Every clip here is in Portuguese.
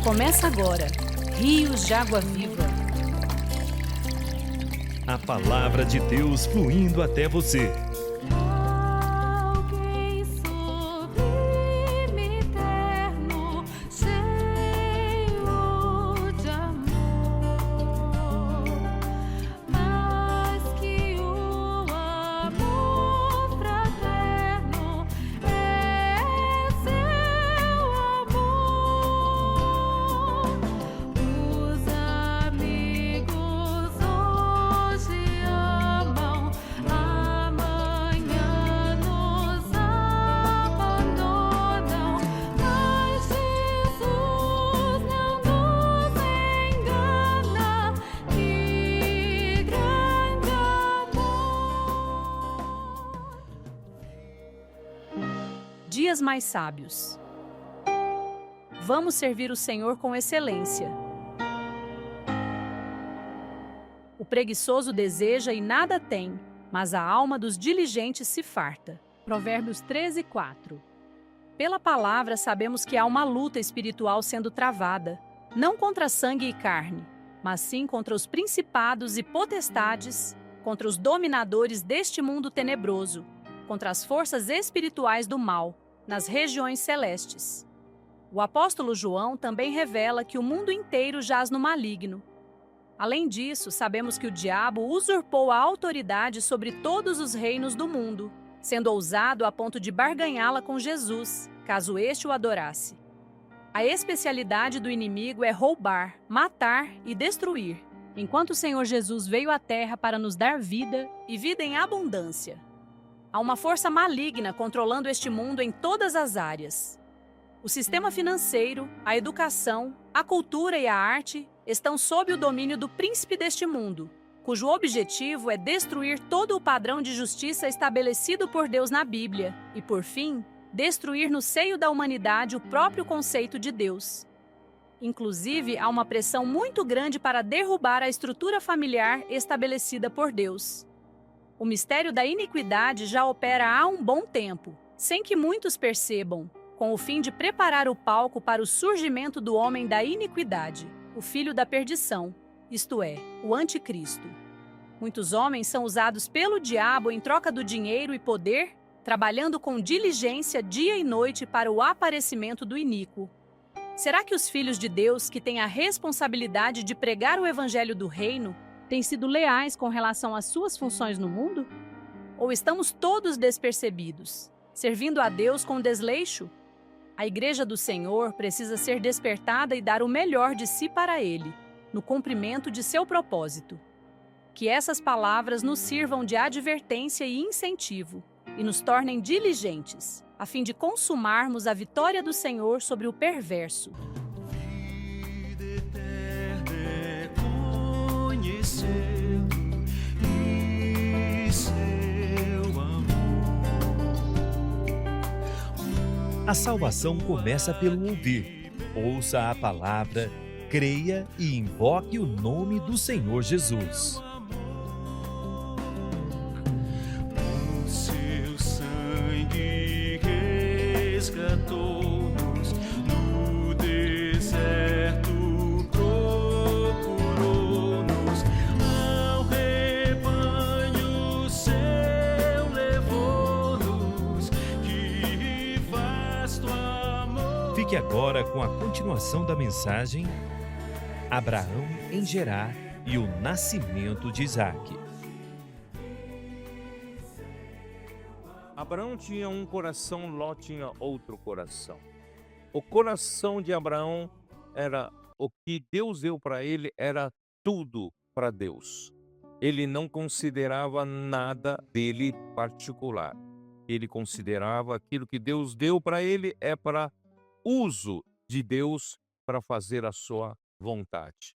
Começa agora, Rios de Água Viva. A palavra de Deus fluindo até você. Alguém sublime, eterno, cheio de amor, mais que o amor fraterno, é seu amor. Os amigos hoje amam, amanhã nos abandonam, mas Jesus não nos engana. Que grande amor! Dias mais sábios. Vamos servir o Senhor com excelência. O preguiçoso deseja e nada tem, mas a alma dos diligentes se farta. Provérbios 13:4. Pela palavra sabemos que há uma luta espiritual sendo travada, não contra sangue e carne, mas sim contra os principados e potestades, contra os dominadores deste mundo tenebroso, contra as forças espirituais do mal, nas regiões celestes. O apóstolo João também revela que o mundo inteiro jaz no maligno. Além disso, sabemos que o diabo usurpou a autoridade sobre todos os reinos do mundo, sendo ousado a ponto de barganhá-la com Jesus, caso este o adorasse. A especialidade do inimigo é roubar, matar e destruir, enquanto o Senhor Jesus veio à Terra para nos dar vida e vida em abundância. Há uma força maligna controlando este mundo em todas as áreas. O sistema financeiro, a educação, a cultura e a arte estão sob o domínio do príncipe deste mundo, cujo objetivo é destruir todo o padrão de justiça estabelecido por Deus na Bíblia e, por fim, destruir no seio da humanidade o próprio conceito de Deus. Inclusive, há uma pressão muito grande para derrubar a estrutura familiar estabelecida por Deus. O mistério da iniquidade já opera há um bom tempo, sem que muitos percebam, com o fim de preparar o palco para o surgimento do homem da iniquidade, o filho da perdição, isto é, o anticristo. Muitos homens são usados pelo diabo em troca do dinheiro e poder, trabalhando com diligência dia e noite para o aparecimento do iníquo. Será que os filhos de Deus, que têm a responsabilidade de pregar o evangelho do reino, têm sido leais com relação às suas funções no mundo? Ou estamos todos despercebidos, servindo a Deus com desleixo? A Igreja do Senhor precisa ser despertada e dar o melhor de si para Ele, no cumprimento de seu propósito. Que essas palavras nos sirvam de advertência e incentivo, e nos tornem diligentes, a fim de consumarmos a vitória do Senhor sobre o perverso. Vida eterna é conhecê-lo e seu amor. A salvação começa pelo ouvir. Ouça a palavra, creia e invoque o nome do Senhor Jesus. O seu sangue resgatou-nos no deserto, procurou-nos ao rebanho seu, levou-nos. Que vasto amor! Fique agora com a continuação da mensagem Abraão em Gerar e o nascimento de Isaque. Abraão tinha um coração, Ló tinha outro coração. O coração de Abraão era o que Deus deu para ele, era tudo para Deus. Ele não considerava nada dele particular. Ele considerava aquilo que Deus deu para ele é para uso de Deus para fazer a sua vontade.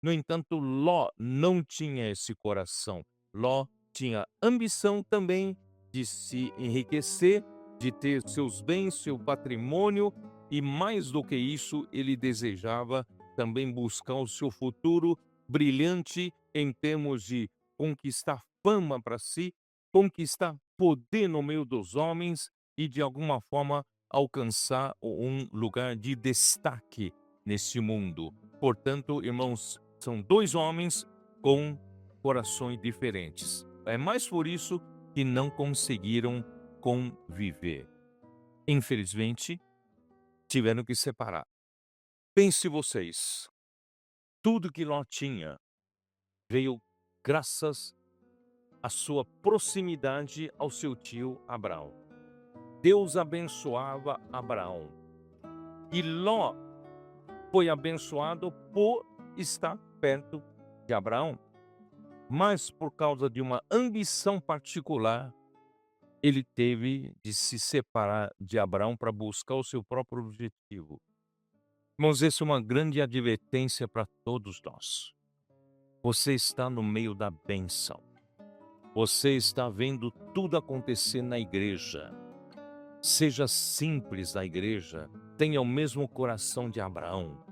No entanto, Ló não tinha esse coração. Ló tinha ambição também de se enriquecer, de ter seus bens, seu patrimônio, e mais do que isso, ele desejava também buscar o seu futuro brilhante em termos de conquistar fama para si, conquistar poder no meio dos homens e de alguma forma alcançar um lugar de destaque nesse mundo. Portanto, irmãos, são dois homens com corações diferentes. É mais por isso que não conseguiram conviver. Infelizmente, tiveram que separar. Pense vocês, tudo que Ló tinha veio graças à sua proximidade ao seu tio Abraão. Deus abençoava Abraão. E Ló foi abençoado por estar perto de Abraão. Mas por causa de uma ambição particular, ele teve de se separar de Abraão para buscar o seu próprio objetivo. Irmãos, essa é uma grande advertência para todos nós. Você está no meio da bênção. Você está vendo tudo acontecer na igreja. Seja simples na igreja. Tenha o mesmo coração de Abraão.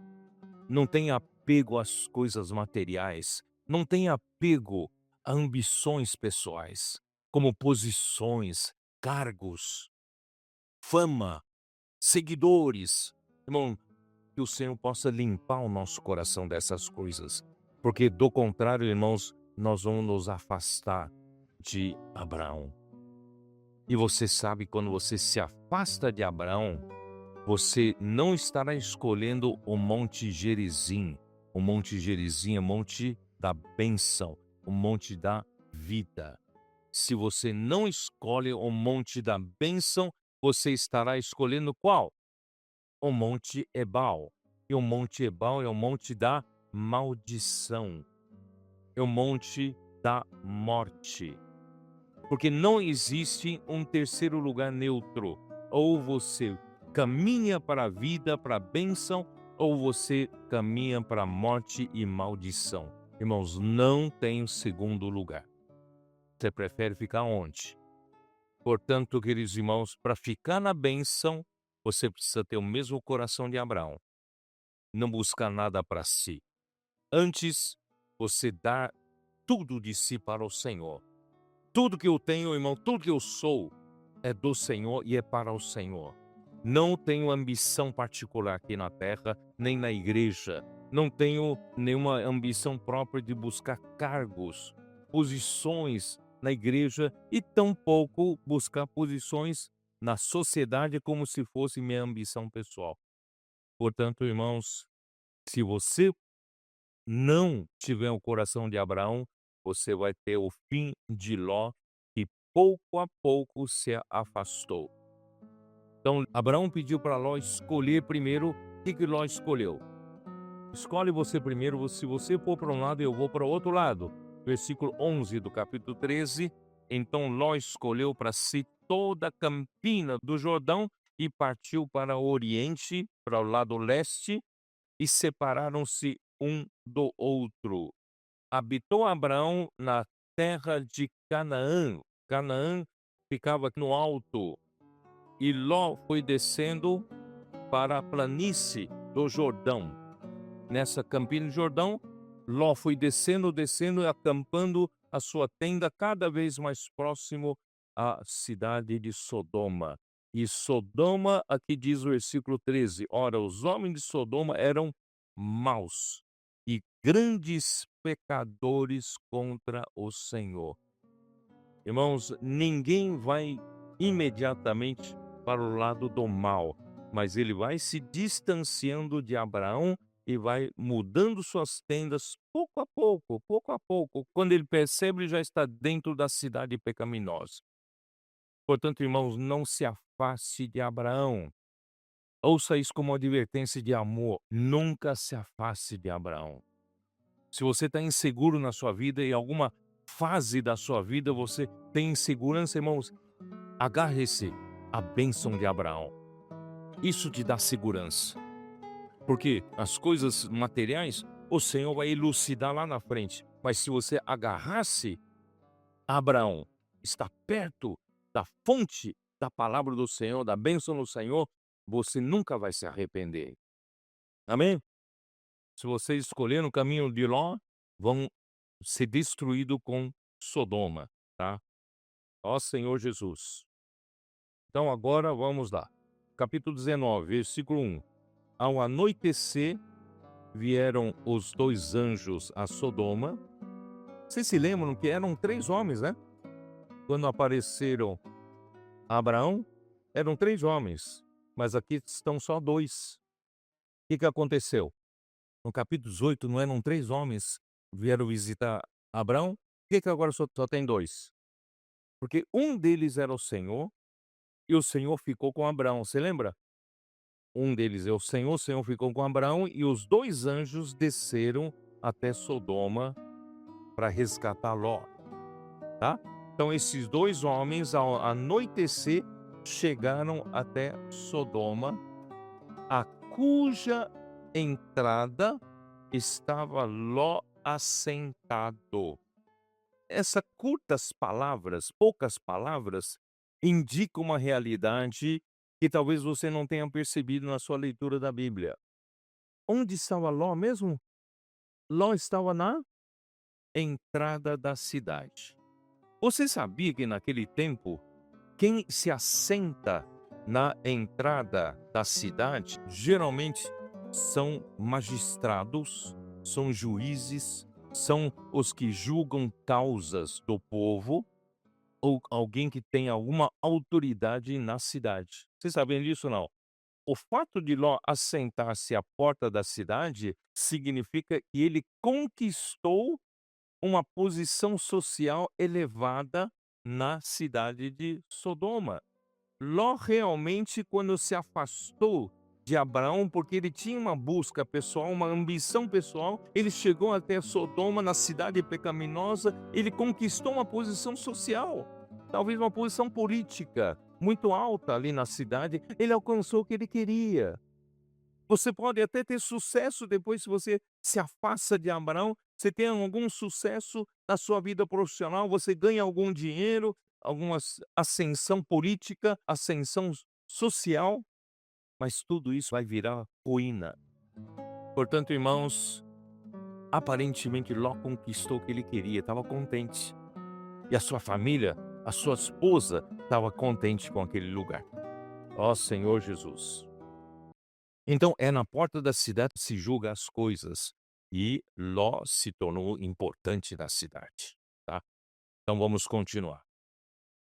Não tenha apego às coisas materiais. Não tenha apego a ambições pessoais, como posições, cargos, fama, seguidores. Irmão, que o Senhor possa limpar o nosso coração dessas coisas. Porque, do contrário, irmãos, nós vamos nos afastar de Abraão. E você sabe, quando você se afasta de Abraão, você não estará escolhendo o Monte Gerizim. O Monte Gerizim é o Monte da bênção, o Monte da vida. Se você não escolhe o Monte da bênção, você estará escolhendo qual? O Monte Ebal. E o Monte Ebal é o Monte da maldição. É o Monte da morte. Porque não existe um terceiro lugar neutro. Ou você caminha para a vida, para a bênção, ou você caminha para a morte e maldição. Irmãos, não tem segundo lugar. Você prefere ficar onde? Portanto, queridos irmãos, para ficar na bênção, você precisa ter o mesmo coração de Abraão. Não buscar nada para si. Antes, você dar tudo de si para o Senhor. Tudo que eu tenho, irmão, tudo que eu sou é do Senhor e é para o Senhor. Não tenho ambição particular aqui na terra, nem na igreja. Não tenho nenhuma ambição própria de buscar cargos, posições na igreja e tampouco buscar posições na sociedade como se fosse minha ambição pessoal. Portanto, irmãos, se você não tiver o coração de Abraão, você vai ter o fim de Ló, que pouco a pouco se afastou. Então, Abraão pediu para Ló escolher primeiro. O que Ló escolheu? Escolhe você primeiro, se você for para um lado, eu vou para o outro lado. Versículo 11 do capítulo 13. Então Ló escolheu para si toda a campina do Jordão e partiu para o oriente, para o lado leste, e separaram-se um do outro. Habitou Abraão na terra de Canaã. Canaã ficava no alto. E Ló foi descendo para a planície do Jordão. Nessa campina do Jordão, Ló foi descendo e acampando a sua tenda cada vez mais próximo à cidade de Sodoma. E Sodoma, aqui diz o versículo 13, ora, os homens de Sodoma eram maus e grandes pecadores contra o Senhor. Irmãos, ninguém vai imediatamente para o lado do mal, mas ele vai se distanciando de Abraão e vai mudando suas tendas pouco a pouco, pouco a pouco. Quando ele percebe, ele já está dentro da cidade pecaminosa. Portanto, irmãos, não se afaste de Abraão. Ouça isso como uma advertência de amor. Nunca se afaste de Abraão. Se você está inseguro na sua vida e alguma fase da sua vida você tem insegurança, irmãos, agarre-se à bênção de Abraão. Isso te dá segurança. Porque as coisas materiais, o Senhor vai elucidar lá na frente. Mas se você agarrar-se a Abraão, está perto da fonte da palavra do Senhor, da bênção do Senhor, você nunca vai se arrepender. Amém? Se você escolher no caminho de Ló, vão ser destruídos com Sodoma, tá? Ó Senhor Jesus. Então agora vamos lá. Capítulo 19, versículo 1. Ao anoitecer, vieram os dois anjos a Sodoma. Vocês se lembram que eram 3 homens, né? Quando apareceram a Abraão, eram 3 homens, mas aqui estão só 2. O que aconteceu? No capítulo 18, não eram 3 homens que vieram visitar Abraão? Por que agora só tem 2? Porque um deles era o Senhor, e o Senhor ficou com Abraão. Você lembra? Um deles é o Senhor ficou com Abraão, e os 2 anjos desceram até Sodoma para resgatar Ló, tá? Então esses 2 homens, ao anoitecer, chegaram até Sodoma, a cuja entrada estava Ló assentado. Essas curtas palavras, poucas palavras, indicam uma realidade que talvez você não tenha percebido na sua leitura da Bíblia. Onde estava Ló mesmo? Ló estava na entrada da cidade. Você sabia que naquele tempo, quem se assenta na entrada da cidade geralmente são magistrados, são juízes, são os que julgam causas do povo ou alguém que tem alguma autoridade na cidade. Vocês sabem disso ou não? O fato de Ló assentar-se à porta da cidade significa que ele conquistou uma posição social elevada na cidade de Sodoma. Ló realmente, quando se afastou de Abraão, porque ele tinha uma busca pessoal, uma ambição pessoal, ele chegou até Sodoma, na cidade pecaminosa, ele conquistou uma posição social, talvez uma posição política muito alta ali na cidade, ele alcançou o que ele queria. Você pode até ter sucesso depois se você se afasta de Abraão, você tem algum sucesso na sua vida profissional, você ganha algum dinheiro, alguma ascensão política, ascensão social, mas tudo isso vai virar ruína. Portanto, irmãos, aparentemente Ló conquistou o que ele queria, estava contente. E a sua família, a sua esposa, estava contente com aquele lugar. Ó Senhor Jesus. Então, é na porta da cidade que se julga as coisas. E Ló se tornou importante na cidade, tá? Então, vamos continuar.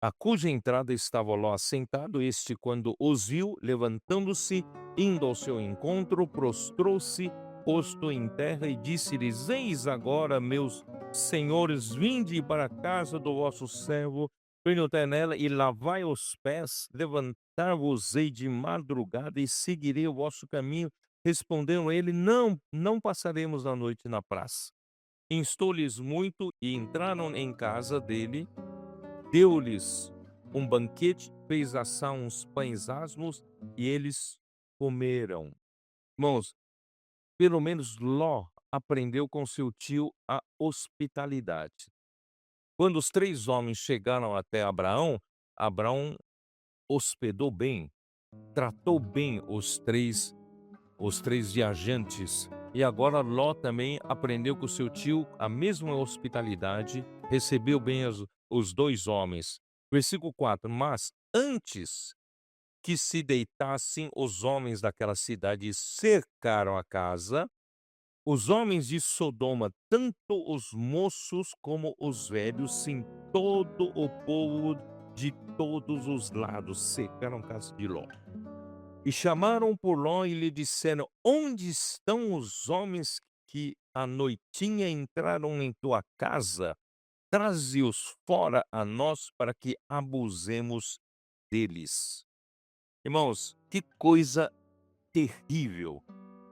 A cuja entrada estava Ló assentado, este, quando os viu, levantando-se, indo ao seu encontro, prostrou-se, rosto em terra, e disse-lhes: Eis agora, meus senhores, vinde para a casa do vosso servo, venho até nela e lavai os pés, levantar-vos-ei de madrugada e seguirei o vosso caminho. Responderam ele: não passaremos a noite na praça. Instou-lhes muito e entraram em casa dele. Deu-lhes um banquete, fez assar uns pães asmos e eles comeram. Irmãos, pelo menos Ló aprendeu com seu tio a hospitalidade. Quando os 3 homens chegaram até Abraão, Abraão hospedou bem, tratou bem os três viajantes. E agora Ló também aprendeu com seu tio a mesma hospitalidade, recebeu bem os 2 homens. Versículo 4: Mas antes que se deitassem, os homens daquela cidade cercaram a casa. Os homens de Sodoma, tanto os moços como os velhos, sim, todo o povo de todos os lados, cercaram a casa de Ló. E chamaram por Ló e lhe disseram: Onde estão os homens que à noitinha entraram em tua casa? Traze-os fora a nós para que abusemos deles. Irmãos, que coisa terrível.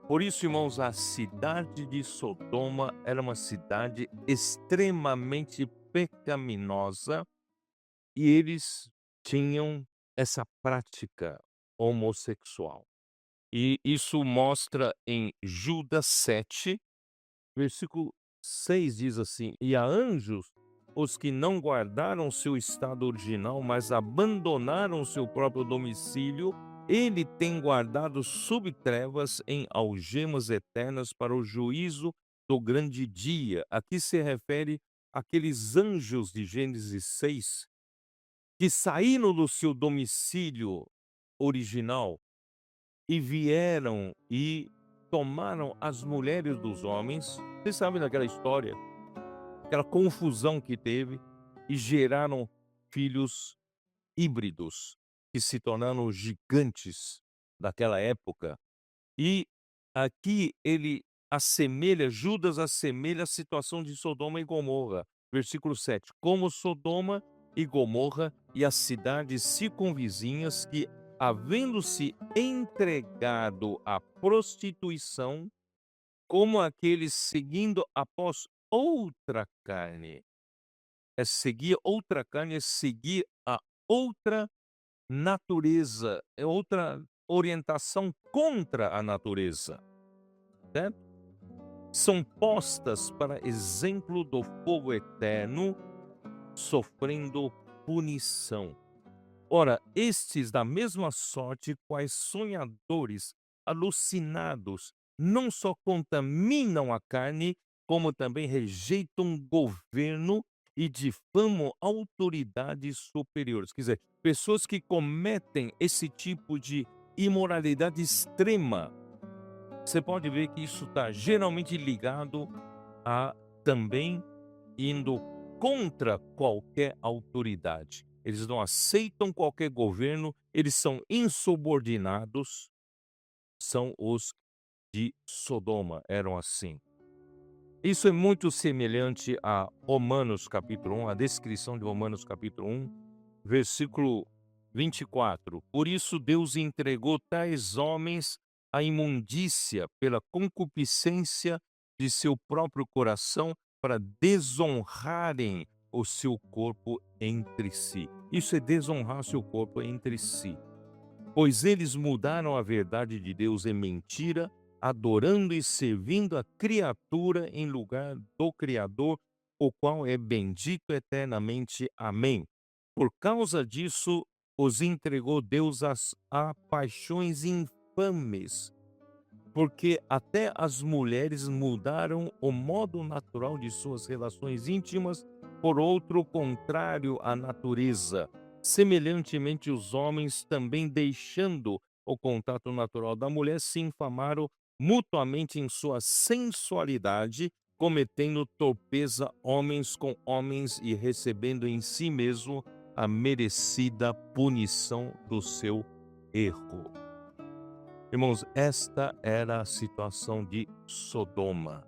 Por isso, irmãos, a cidade de Sodoma era uma cidade extremamente pecaminosa e eles tinham essa prática homossexual. E isso mostra em Judas 7, versículo 6, diz assim: E a anjos, os que não guardaram seu estado original, mas abandonaram seu próprio domicílio, ele tem guardado sob trevas em algemas eternas para o juízo do grande dia. Aqui se refere àqueles anjos de Gênesis 6, que saíram do seu domicílio original e vieram e tomaram as mulheres dos homens. Vocês sabem daquela história, aquela confusão que teve, e geraram filhos híbridos que se tornaram gigantes daquela época. E aqui Judas assemelha a situação de Sodoma e Gomorra. Versículo 7. Como Sodoma e Gomorra e as cidades circunvizinhas que, havendo-se entregado à prostituição, como aqueles seguindo após outra carne. Seguir outra carne é seguir a outra natureza, é outra orientação contra a natureza, certo? São postas para exemplo do fogo eterno, sofrendo punição. Ora, estes da mesma sorte, quais sonhadores alucinados, não só contaminam a carne, como também rejeitam governo e difamam autoridades superiores. Quer dizer, pessoas que cometem esse tipo de imoralidade extrema. Você pode ver que isso está geralmente ligado a também indo contra qualquer autoridade. Eles não aceitam qualquer governo, eles são insubordinados. São os de Sodoma, eram assim. Isso é muito semelhante a Romanos capítulo 1, a descrição de Romanos capítulo 1, versículo 24. Por isso Deus entregou tais homens à imundícia pela concupiscência de seu próprio coração, para desonrarem o seu corpo entre si. Isso é desonrar seu corpo entre si. Pois eles mudaram a verdade de Deus em mentira, adorando e servindo a criatura em lugar do Criador, o qual é bendito eternamente. Amém. Por causa disso, os entregou Deus a paixões infames, porque até as mulheres mudaram o modo natural de suas relações íntimas por outro contrário à natureza. Semelhantemente, os homens, também deixando o contato natural da mulher, se infamaram mutuamente em sua sensualidade, cometendo torpeza homens com homens e recebendo em si mesmo a merecida punição do seu erro. Irmãos, esta era a situação de Sodoma.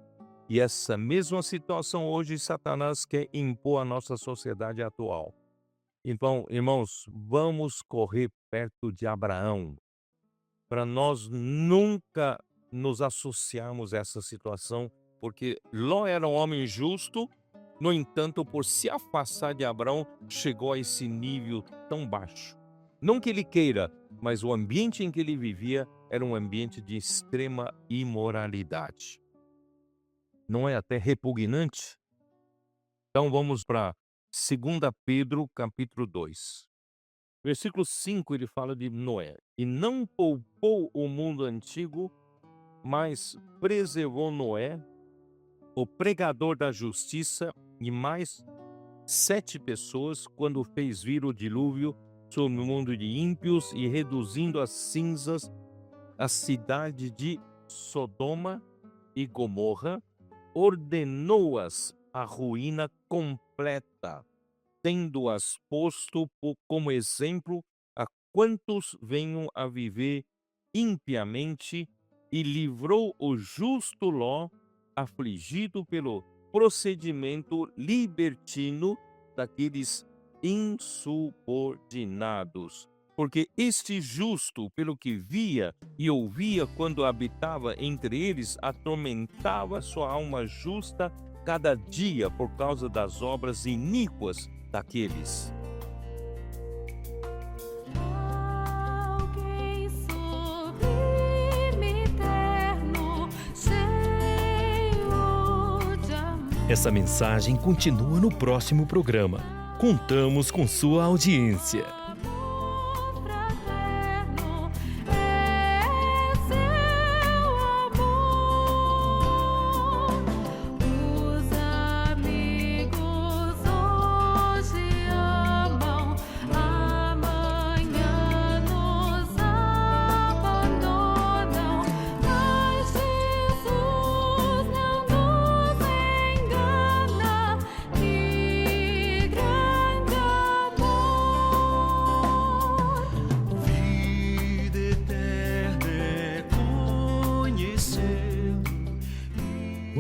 E essa mesma situação hoje Satanás quer impor à nossa sociedade atual. Então, irmãos, vamos correr perto de Abraão, para nós nunca nos associarmos a essa situação, porque Ló era um homem justo, no entanto, por se afastar de Abraão, chegou a esse nível tão baixo. Não que ele queira, mas o ambiente em que ele vivia era um ambiente de extrema imoralidade. Não é até repugnante? Então vamos para 2 Pedro, capítulo 2. Versículo 5, ele fala de Noé. E não poupou o mundo antigo, mas preservou Noé, o pregador da justiça, e mais 7 pessoas, quando fez vir o dilúvio sobre o mundo de ímpios, e reduzindo as cinzas a cidade de Sodoma e Gomorra, ordenou-as à ruína completa, tendo-as posto como exemplo a quantos venham a viver impiamente, e livrou o justo Ló, afligido pelo procedimento libertino daqueles insubordinados. Porque este justo, pelo que via e ouvia quando habitava entre eles, atormentava sua alma justa cada dia por causa das obras iníquas daqueles. Alguém sublime, eterno, cheio de amor. Essa mensagem continua no próximo programa. Contamos com sua audiência. Amor fraterno é seu amor. Os amigos hoje amam a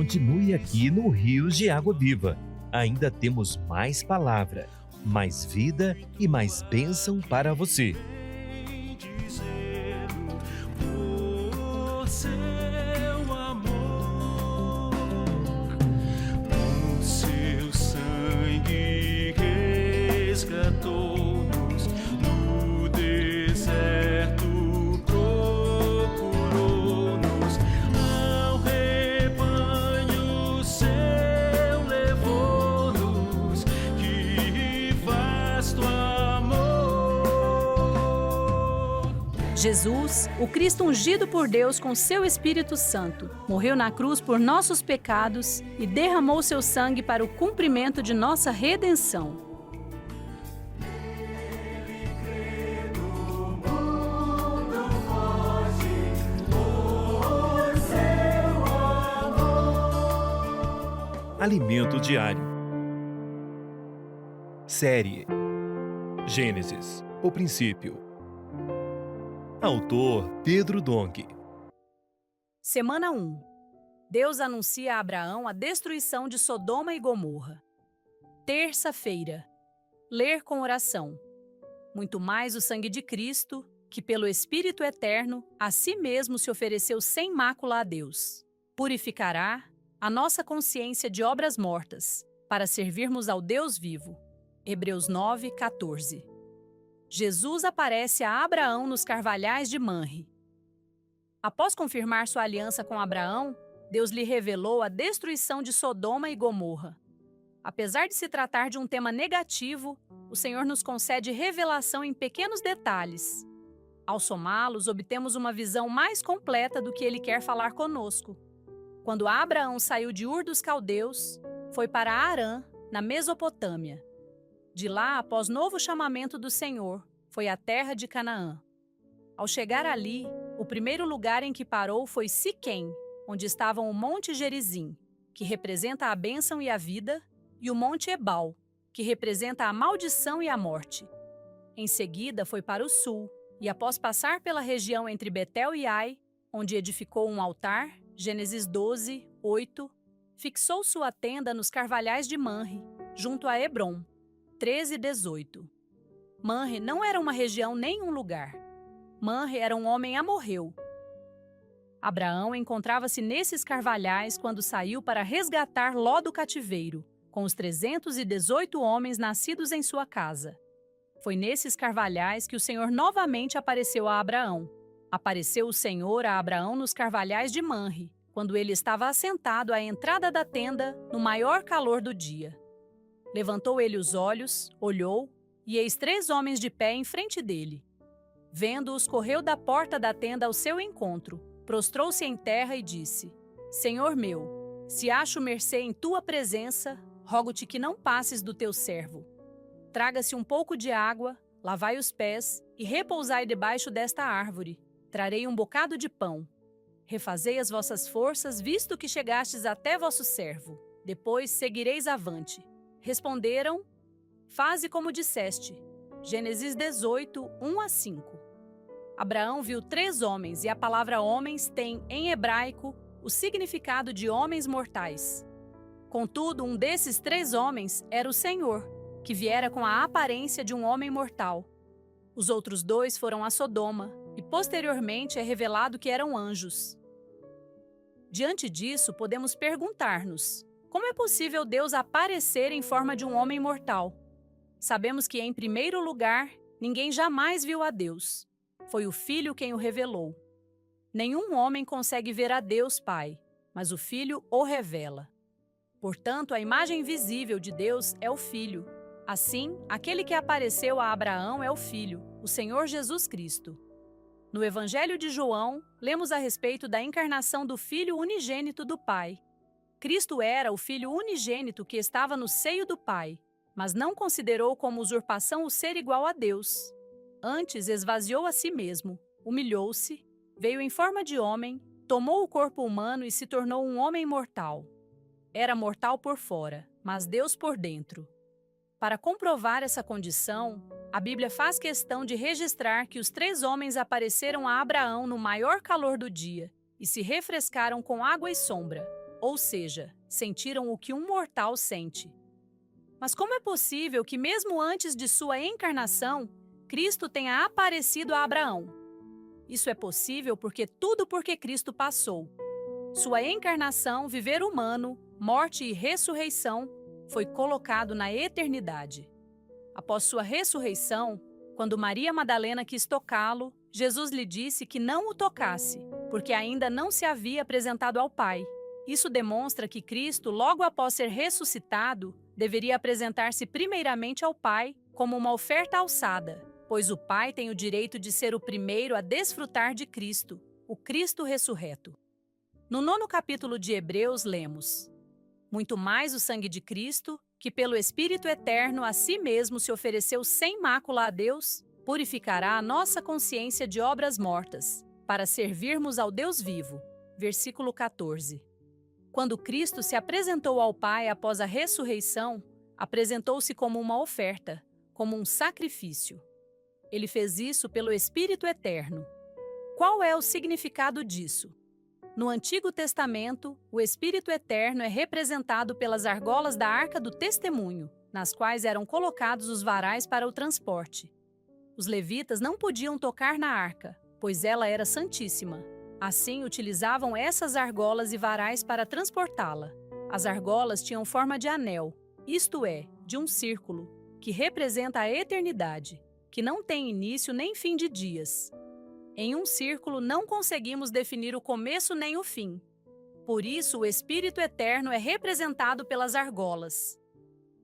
continue aqui no Rios de Água Viva. Ainda temos mais palavra, mais vida e mais bênção para você. Vem dizendo por seu amor, o seu sangue resgatou-nos no deserto, procurou-nos ao rebanho seu, levou-nos, que vasto amor. Jesus, o Cristo ungido por Deus com seu Espírito Santo, morreu na cruz por nossos pecados e derramou seu sangue para o cumprimento de nossa redenção. Alimento diário. Série Gênesis, o princípio. Autor Pedro Dong. Semana 1. Deus anuncia a Abraão a destruição de Sodoma e Gomorra. Terça-feira. Ler com oração. Muito mais o sangue de Cristo, que pelo Espírito Eterno a si mesmo se ofereceu sem mácula a Deus, purificará a nossa consciência de obras mortas, para servirmos ao Deus vivo. Hebreus 9, 14. Jesus aparece a Abraão nos carvalhais de Manre. Após confirmar sua aliança com Abraão, Deus lhe revelou a destruição de Sodoma e Gomorra. Apesar de se tratar de um tema negativo, o Senhor nos concede revelação em pequenos detalhes. Ao somá-los, obtemos uma visão mais completa do que Ele quer falar conosco. Quando Abraão saiu de Ur dos Caldeus, foi para Harã, na Mesopotâmia. De lá, após novo chamamento do Senhor, foi à terra de Canaã. Ao chegar ali, o primeiro lugar em que parou foi Siquém, onde estavam o Monte Gerizim, que representa a bênção e a vida, e o Monte Ebal, que representa a maldição e a morte. Em seguida, foi para o sul, e após passar pela região entre Betel e Ai, onde edificou um altar, Gênesis 12, 8, fixou sua tenda nos carvalhais de Manre, junto a Hebrom, 13, 18. Manre não era uma região nem um lugar. Manre era um homem amorreu. Abraão encontrava-se nesses carvalhais quando saiu para resgatar Ló do cativeiro, com os 318 homens nascidos em sua casa. Foi nesses carvalhais que o Senhor novamente apareceu a Abraão. Apareceu o Senhor a Abraão nos carvalhais de Manre, quando ele estava assentado à entrada da tenda, no maior calor do dia. Levantou ele os olhos, olhou, e eis 3 homens de pé em frente dele. Vendo-os, correu da porta da tenda ao seu encontro, prostrou-se em terra e disse: Senhor meu, se acho mercê em tua presença, rogo-te que não passes do teu servo. Traga-se um pouco de água, lavai os pés e repousai debaixo desta árvore. Trarei um bocado de pão. Refazei as vossas forças, visto que chegastes até vosso servo. Depois seguireis avante. Responderam: Faze como disseste. Gênesis 18, 1 a 5. Abraão viu 3 homens, e a palavra homens tem, em hebraico, o significado de homens mortais. Contudo, um desses 3 homens era o Senhor, que viera com a aparência de um homem mortal. Os outros 2 foram a Sodoma, e posteriormente é revelado que eram anjos. Diante disso, podemos perguntar-nos: como é possível Deus aparecer em forma de um homem mortal? Sabemos que, em primeiro lugar, ninguém jamais viu a Deus. Foi o Filho quem o revelou. Nenhum homem consegue ver a Deus Pai, mas o Filho o revela. Portanto, a imagem visível de Deus é o Filho. Assim, aquele que apareceu a Abraão é o Filho, o Senhor Jesus Cristo. No Evangelho de João, lemos a respeito da encarnação do Filho unigênito do Pai. Cristo era o Filho unigênito que estava no seio do Pai, mas não considerou como usurpação o ser igual a Deus. Antes, esvaziou a si mesmo, humilhou-se, veio em forma de homem, tomou o corpo humano e se tornou um homem mortal. Era mortal por fora, mas Deus por dentro. Para comprovar essa condição, a Bíblia faz questão de registrar que os 3 homens apareceram a Abraão no maior calor do dia e se refrescaram com água e sombra. ou seja, sentiram o que um mortal sente. Mas como é possível que, mesmo antes de sua encarnação, Cristo tenha aparecido a Abraão? Isso é possível porque Cristo passou. Sua encarnação, viver humano, morte e ressurreição, foi colocado na eternidade. Após sua ressurreição, quando Maria Madalena quis tocá-lo, Jesus lhe disse que não o tocasse, porque ainda não se havia apresentado ao Pai. Isso demonstra que Cristo, logo após ser ressuscitado, deveria apresentar-se primeiramente ao Pai como uma oferta alçada, pois o Pai tem o direito de ser o primeiro a desfrutar de Cristo, o Cristo ressurreto. No 9º capítulo de Hebreus, lemos: muito mais o sangue de Cristo, que pelo Espírito Eterno a si mesmo se ofereceu sem mácula a Deus, purificará a nossa consciência de obras mortas, para servirmos ao Deus vivo. Versículo 14. Quando Cristo se apresentou ao Pai após a ressurreição, apresentou-se como uma oferta, como um sacrifício. Ele fez isso pelo Espírito Eterno. Qual é o significado disso? No Antigo Testamento, o Espírito Eterno é representado pelas argolas da Arca do Testemunho, nas quais eram colocados os varais para o transporte. Os levitas não podiam tocar na arca, pois ela era santíssima. Assim, utilizavam essas argolas e varais para transportá-la. As argolas tinham forma de anel, isto é, de um círculo, que representa a eternidade, que não tem início nem fim de dias. Em um círculo não conseguimos definir o começo nem o fim. Por isso, o Espírito Eterno é representado pelas argolas.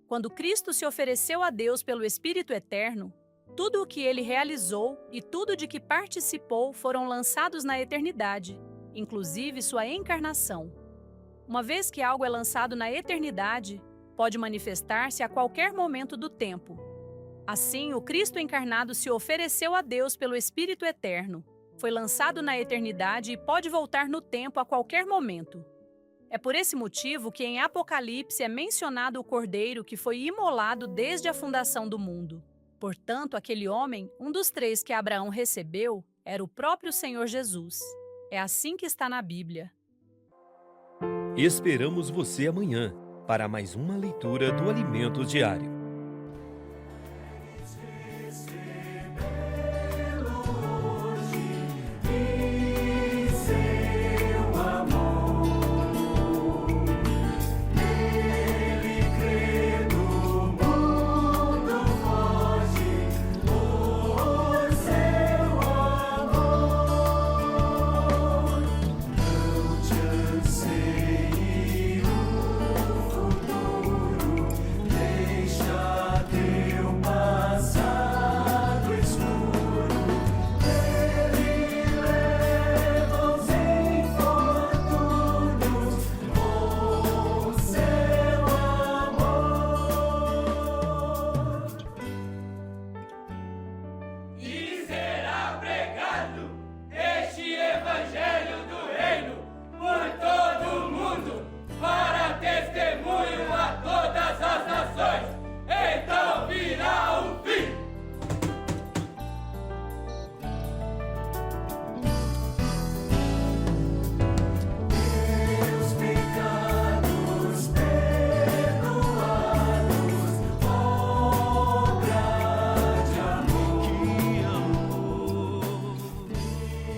Quando Cristo se ofereceu a Deus pelo Espírito Eterno, tudo o que ele realizou e tudo de que participou foram lançados na eternidade, inclusive sua encarnação. Uma vez que algo é lançado na eternidade, pode manifestar-se a qualquer momento do tempo. Assim, o Cristo encarnado se ofereceu a Deus pelo Espírito Eterno, foi lançado na eternidade e pode voltar no tempo a qualquer momento. É por esse motivo que em Apocalipse é mencionado o Cordeiro que foi imolado desde a fundação do mundo. Portanto, aquele homem, um dos 3 que Abraão recebeu, era o próprio Senhor Jesus. É assim que está na Bíblia. Esperamos você amanhã para mais uma leitura do Alimento Diário.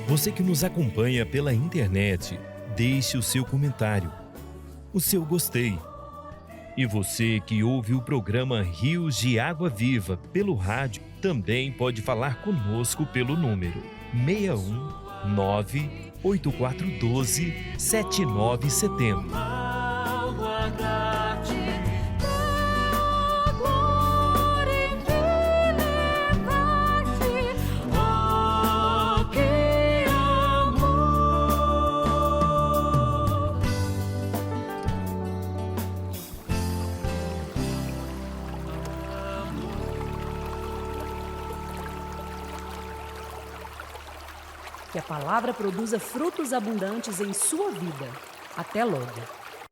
Você que nos acompanha pela internet, deixe o seu comentário, o seu gostei. E você que ouve o programa Rios de Água Viva pelo rádio, também pode falar conosco pelo número 61 98412 7970. Que a palavra produza frutos abundantes em sua vida. Até logo!